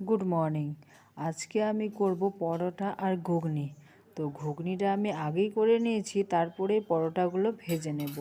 Good morning. আজকে আমি করব পরোটা আর ঘুগনি। তো ঘুগনিটা আমি আগেই করে নিয়েছি, তারপরে পরোটাগুলো ভেজে নেব।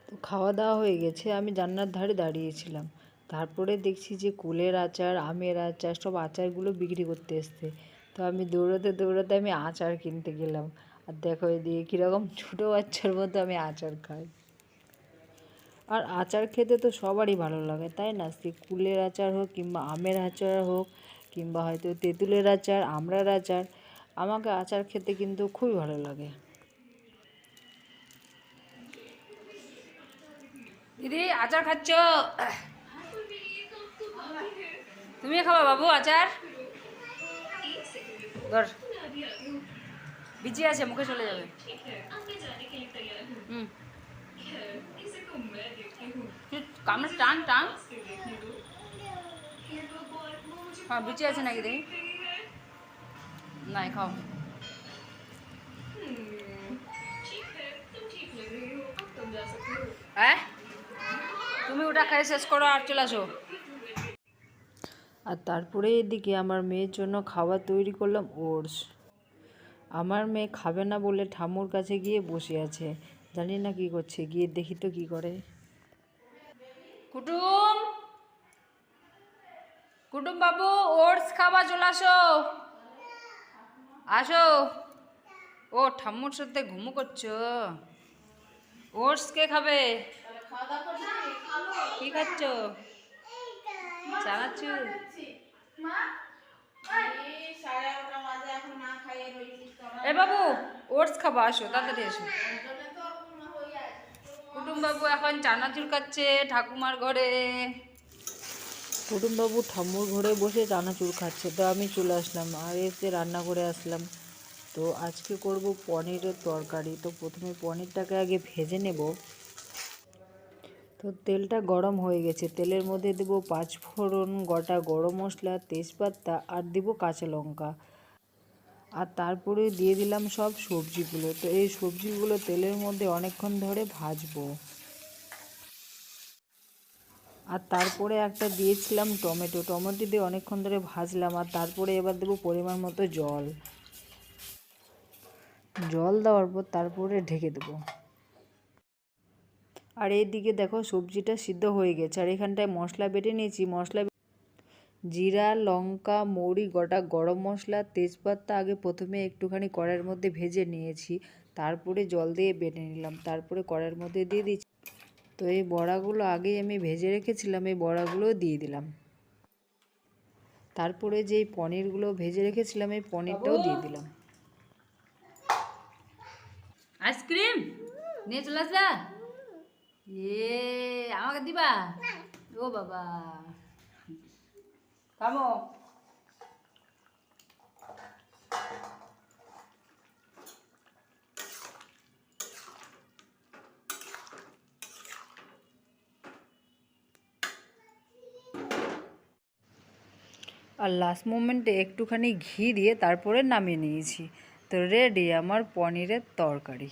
তো খাওয়া দাওয়া হয়ে গেছে, আমি জান্নার ধারে দাঁড়িয়েছিলাম। তারপরে দেখছি যে কুলের আচার, আমের আচার, সব আচারগুলো বিক্রি করতে এসছে। তো আমি দৌড়াতে দৌড়াতে আমি আচার কিনতে গেলাম। আর দেখো এদিকে কীরকম ছোটো বাচ্চার মতো আমি আচার খাই। আর আচার খেতে তো সবারই ভালো লাগে, তাই না? সে কুলের আচার হোক কিংবা আমের আচার হোক কিংবা হয়তো তেঁতুলের আচার, আমড়ার আচার, আমাকে আচার খেতে কিন্তু খুবই ভালো লাগে। দিদি আচার খাচ্ছ? তুমি খাবা বাবু আচার? ধর, বিচি আছে, মুখে চলে যাবে। কামড় টান টান। হ্যাঁ, বিচি আছে নাকি দেখি? নাই, খাও। হ্যাঁ, তুমি ওটা খেয়ে শেষ করো আর চলে আসো। আর তারপরে এদিকে আমার মেয়ের জন্য খাবার তৈরি করলাম ওটস। আমার মেয়ে খাবে না বলে ঠাম্মুর কাছে গিয়ে বসে আছে, জানি না কি করছে, গিয়ে দেখি তো কি করে। কুটুম, কুটুম বাবু, ওটস খাওয়া, চলে আসো। আসো। ও ঠাম্মুর সাথে ঘুমো করছো? ওটস কে খাবে? কি খাচ্ছ? চানাচুর। এ বাবু, ওটস খাবো, আসো তাড়াতাড়ি এসো। কুটুম বাবু এখন চানাচুর খাচ্ছে ঠাকুমার ঘরে। কুটুমবাবু ঠাম্মুর ঘরে বসে চানাচুর খাচ্ছে, তো আমি চলে আসলাম আর এসে রান্না করে আসলাম। তো আজকে করব পনিরের তরকারি। তো প্রথমে পনিরটাকে আগে ভেজে নেব। তো তেলটা গরম হয়ে গেছে, তেলের মধ্যে দেব 5 ফোড়ন, গোটা গরম মশলা, তেজপাতা আর দেব কাঁচা লঙ্কা। আর তারপরে দিয়ে দিলাম সব সবজিগুলো। তো এই সবজিগুলো তেলের মধ্যে অনেকক্ষণ ধরে ভাজবো। আর তারপরে একটা দিয়েছিলাম টমেটো দিয়ে অনেকক্ষণ ধরে ভাজলাম। আর তারপরে এবার দেবো পরিমাণ মতো জল। জল দেওয়ার পর তারপরে ঢেকে দেবো। আর এইদিকে দেখো সবজিটা সিদ্ধ হয়ে গেছে। আর এখানটায় মশলা বেটে নিয়েছি। জিরা, লঙ্কা, মৌরি, গোটা গরম মশলা, তেজপাতা আগে প্রথমে একটুখানি কড়াইয়ের মধ্যে ভেজে নিয়েছি, তারপরে জল দিয়ে বেটে নিলাম, তারপরে কড়াইয়ের মধ্যে দিয়ে দিচ্ছি। তো এই বড়াগুলো আগেই আমি ভেজে রেখেছিলাম, এই বড়াগুলো দিয়ে দিলাম। তারপরে যেই পনিরগুলো ভেজে রেখেছিলাম এই পনিরটাও দিয়ে দিলাম। আইসক্রিম নিয়ে চলে আসলা? আমাকে দিবা? ও বাবা, থামো। আর লাস্ট মোমেন্টে একটুখানি ঘি দিয়ে তারপরে নামিয়ে নিয়েছি। তো রেডি আমার পনিরের তরকারি।